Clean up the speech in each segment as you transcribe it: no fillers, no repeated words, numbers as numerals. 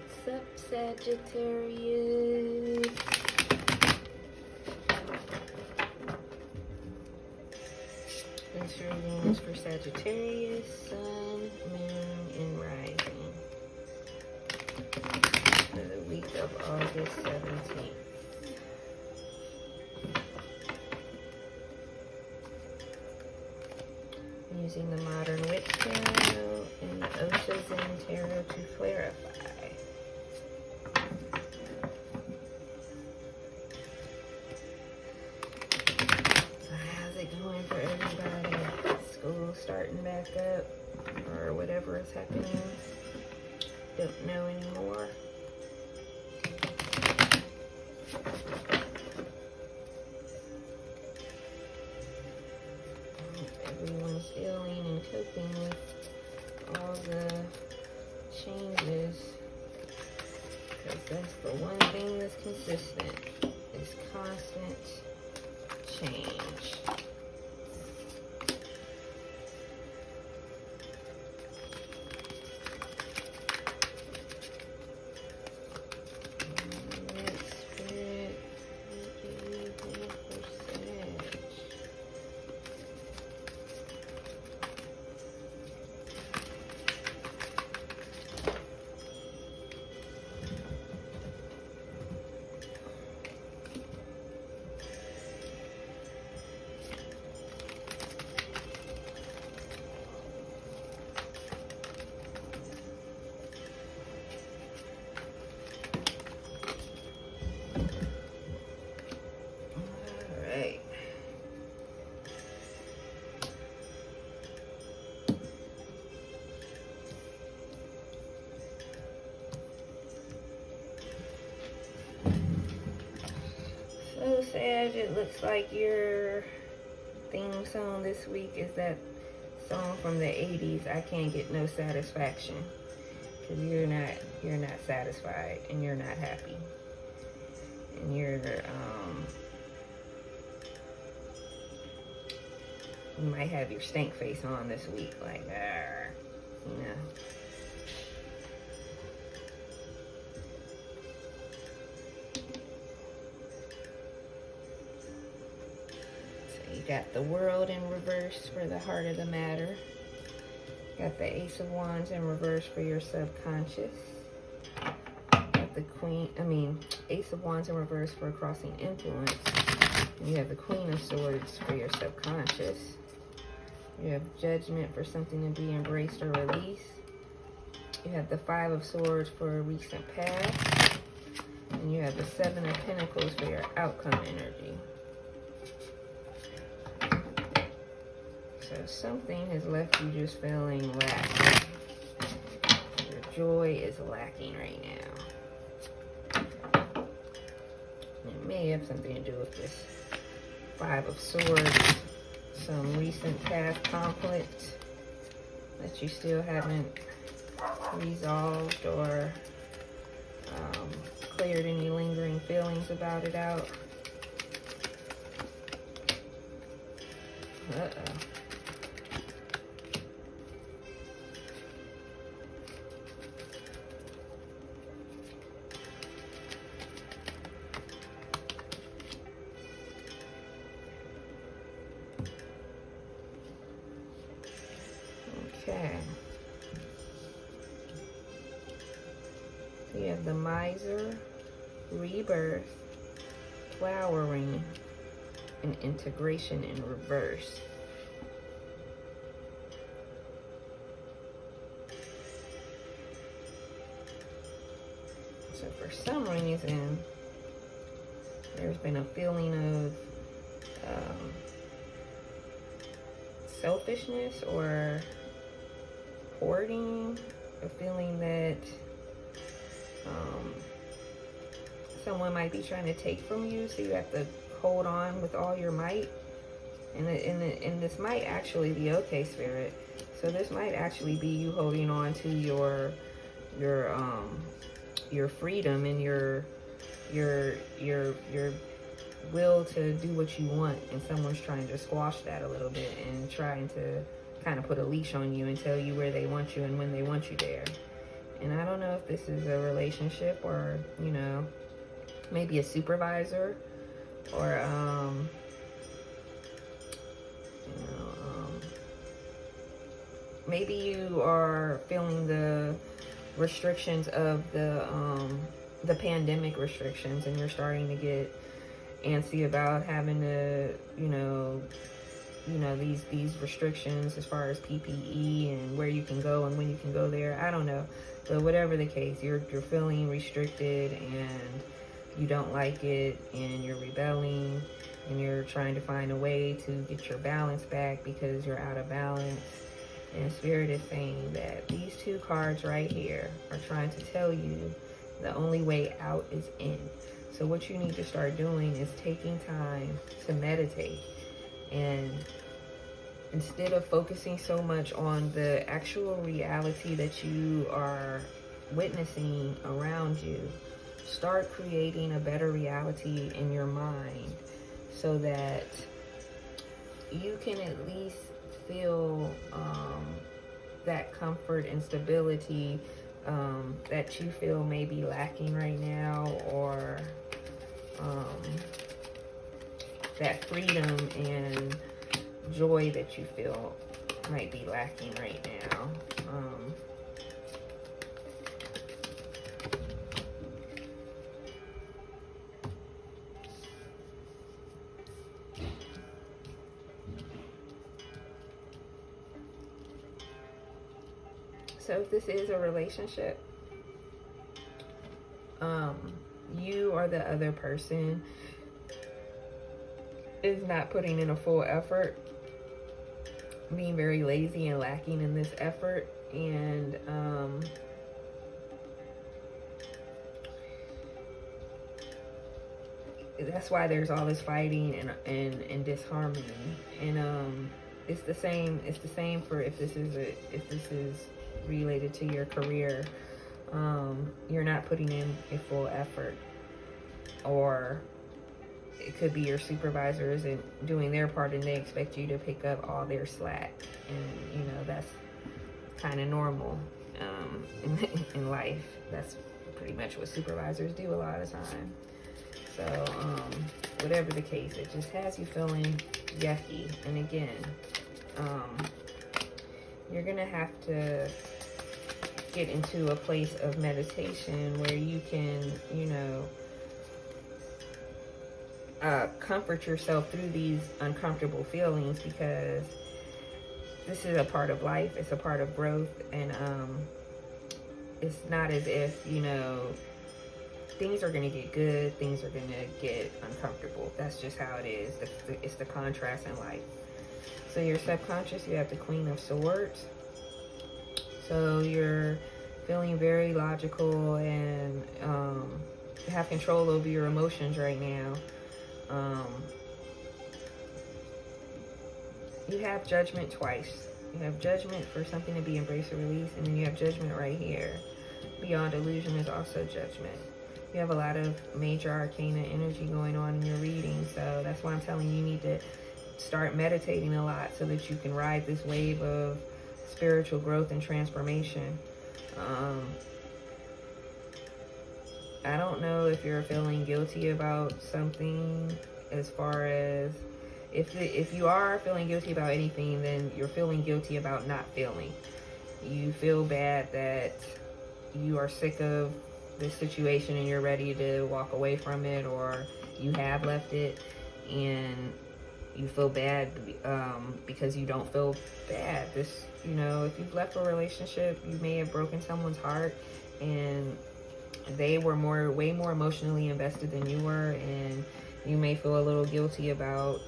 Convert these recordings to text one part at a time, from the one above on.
What's up, Sagittarius? This reading is for Sagittarius, Sun, Moon, and Rising for the week of August 17th. Using the Modern Witch Tarot and the Oshazin Tarot to clarify. So how's it going for everybody? School starting back up or whatever is happening? Don't know anymore. Everyone's dealing and coping with all the changes, because that's the one thing that's consistent, is constant change. So Sag, it looks like your theme song this week is that song from the 80s, I Can't Get No Satisfaction. Because you're not satisfied and you're not happy. And you're, you might have your stank face on this week, like, you know. You got the World in reverse for the heart of the matter. Got the Ace of Wands in reverse for your subconscious. Got the Ace of Wands in reverse for crossing influence. And you have the Queen of Swords for your subconscious. You have Judgment for something to be embraced or released. You have the Five of Swords for a recent past. And you have the Seven of Pentacles for your outcome energy. So something has left you just feeling lacking. Your joy is lacking right now. It may have something to do with this Five of Swords. Some recent past conflict that you still haven't resolved or cleared any lingering feelings about it out. Uh-oh. Okay. So you have the Miser, Rebirth, Flowering, and Integration in reverse. So for some reason, there's been a feeling of selfishness or hoarding, a feeling that someone might be trying to take from you, so you have to hold on with all your might. And this might actually be okay, Spirit. So this might actually be you holding on to your freedom and your will to do what you want, and someone's trying to squash that a little bit and trying to kind of put a leash on you and tell you where they want you and when they want you there. And I don't know if this is a relationship or, you know, maybe a supervisor or, you know, maybe you are feeling the restrictions of the pandemic restrictions, and you're starting to get antsy about having to, you know, these restrictions as far as PPE and where you can go and when you can go there. I don't know, but whatever the case, you're feeling restricted and you don't like it, and you're rebelling, and you're trying to find a way to get your balance back because you're out of balance. And Spirit is saying that these two cards right here are trying to tell you the only way out is in. So what you need to start doing is taking time to meditate. And instead of focusing so much on the actual reality that you are witnessing around you, start creating a better reality in your mind so that you can at least feel that comfort and stability that you feel may be lacking right now, or that freedom and joy that you feel might be lacking right now. So if this is a relationship, you or the other person is not putting in a full effort, being very lazy and lacking in this effort, and that's why there's all this fighting and disharmony. And it's the same for if this is related to your career. You're not putting in a full effort, or it could be your supervisor isn't doing their part and they expect you to pick up all their slack. And you know, that's kind of normal in life. That's pretty much what supervisors do a lot of the time. So whatever the case, it just has you feeling yucky. And again, you're gonna have to get into a place of meditation where you can, you know, comfort yourself through these uncomfortable feelings, because this is a part of life. It's a part of growth. And it's not as if, you know, things are going to get good, things are going to get uncomfortable. That's just how it is. It's the contrast in life. So your subconscious, you have the Queen of Swords. So you're feeling very logical and have control over your emotions right now. You have judgment twice. You have judgment for something to be embraced or released, and then you have judgment right here. Beyond illusion is also judgment. You have a lot of major arcana energy going on in your reading, so that's why I'm telling you, you need to start meditating a lot so that you can ride this wave of spiritual growth and transformation. I don't know if you're feeling guilty about something, as far as if you are feeling guilty about anything, then you're feeling guilty about not feeling. You feel bad that you are sick of this situation and you're ready to walk away from it, or you have left it and you feel bad because you don't feel bad. This, you know, if you've left a relationship, you may have broken someone's heart and they were way more emotionally invested than you were, and you may feel a little guilty about,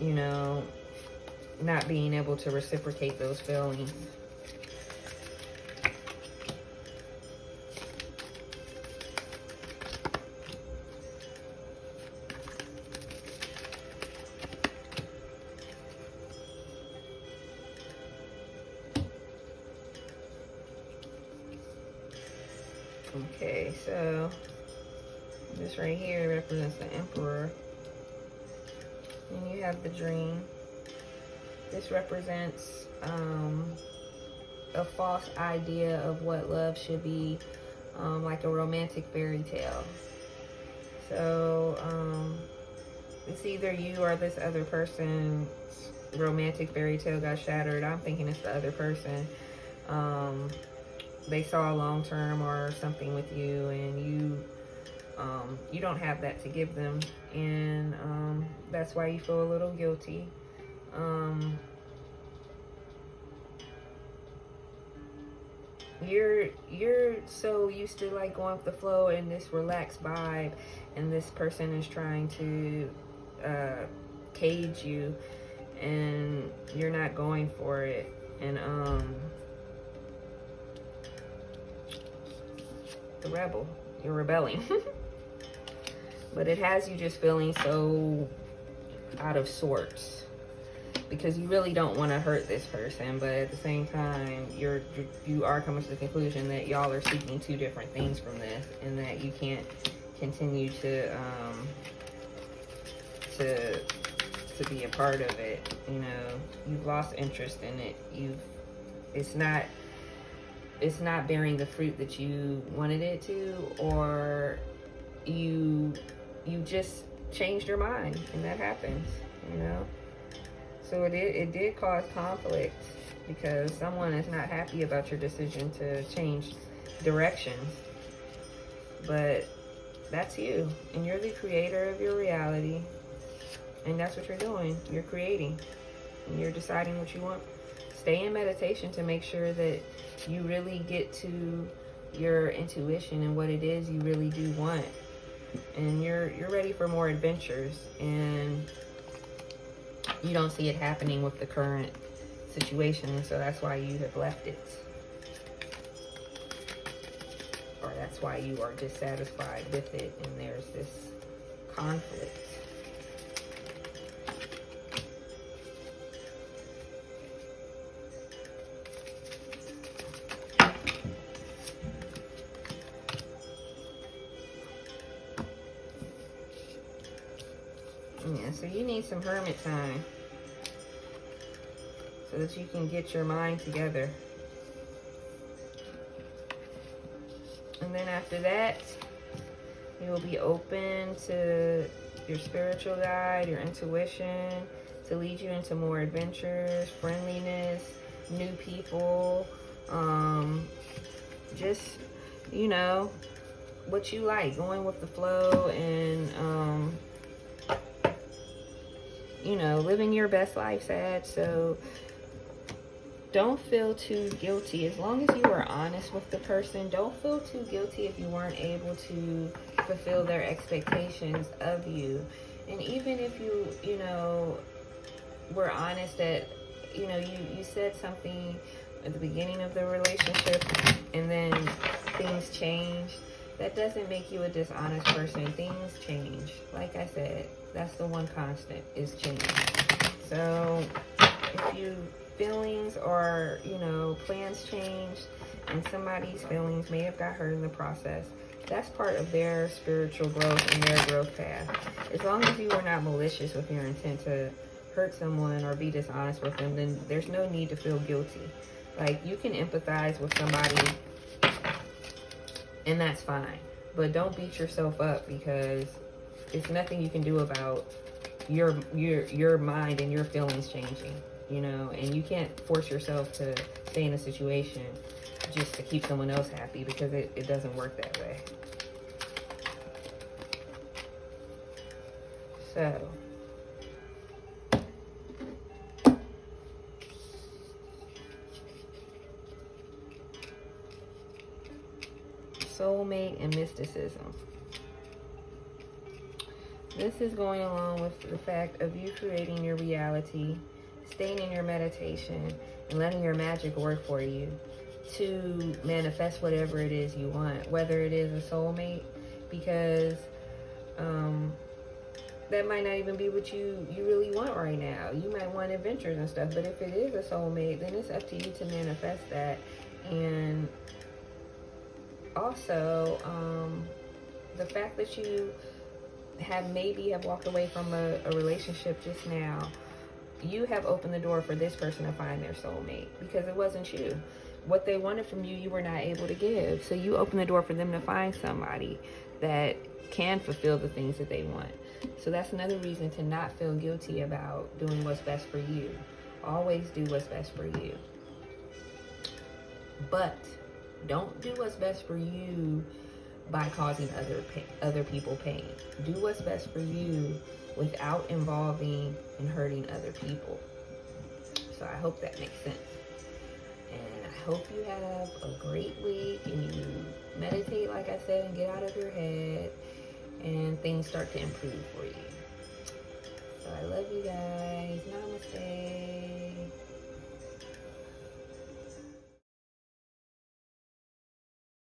you know, not being able to reciprocate those feelings. Okay, so this right here represents the Emperor. And you have the Dream. This represents a false idea of what love should be, like a romantic fairy tale. So it's either you or this other person's romantic fairy tale got shattered. I'm thinking it's the other person. They saw a long term or something with you, and you don't have that to give them, and that's why you feel a little guilty. You're so used to like going with the flow and this relaxed vibe, and this person is trying to cage you, and you're not going for it. And the rebel, you're rebelling. But it has you just feeling so out of sorts, because you really don't want to hurt this person, but at the same time, you are coming to the conclusion that y'all are seeking two different things from this, and that you can't continue to be a part of it. You know, you've lost interest in it. It's not bearing the fruit that you wanted it to, or you just changed your mind, and that happens, you know. So it did cause conflict, because someone is not happy about your decision to change directions. But that's you, and you're the creator of your reality, and that's what you're doing. You're creating, and you're deciding what you want. Stay in meditation to make sure that you really get to your intuition and what it is you really do want. And you're ready for more adventures, and you don't see it happening with the current situation, so that's why you have left it. Or that's why you are dissatisfied with it, and there's this conflict. Yeah, so you need some hermit time so that you can get your mind together. And then after that, you will be open to your spiritual guide, your intuition, to lead you into more adventures, friendliness, new people, just, you know, what you like, going with the flow, and you know, living your best life, Sag. So don't feel too guilty. As long as you are honest with the person, don't feel too guilty if you weren't able to fulfill their expectations of you. And even if you know, were honest that, you know, you said something at the beginning of the relationship and then things changed, that doesn't make you a dishonest person. Things change. Like I said, that's the one constant, is change. So if you feelings or, you know, plans changed, and somebody's feelings may have got hurt in the process, that's part of their spiritual growth and their growth path. As long as you are not malicious with your intent to hurt someone or be dishonest with them, then there's no need to feel guilty. Like, you can empathize with somebody, and that's fine. But don't beat yourself up, because it's nothing you can do about your mind and your feelings changing, you know. And you can't force yourself to stay in a situation just to keep someone else happy, because it doesn't work that way. So soulmate and mysticism. This is going along with the fact of you creating your reality, staying in your meditation, and letting your magic work for you to manifest whatever it is you want, whether it is a soulmate, because that might not even be what you really want right now. You might want adventures and stuff, but if it is a soulmate, then it's up to you to manifest that. And also, the fact that you maybe have walked away from a relationship just now, you have opened the door for this person to find their soulmate, because it wasn't you. What they wanted from you, you were not able to give. So you open the door for them to find somebody that can fulfill the things that they want. So that's another reason to not feel guilty about doing what's best for you. Always do what's best for you. But don't do what's best for you by causing other people pain. Do what's best for you without involving and hurting other people. So I hope that makes sense. And I hope you have a great week and you meditate, like I said, and get out of your head and things start to improve for you. So I love you guys. Namaste.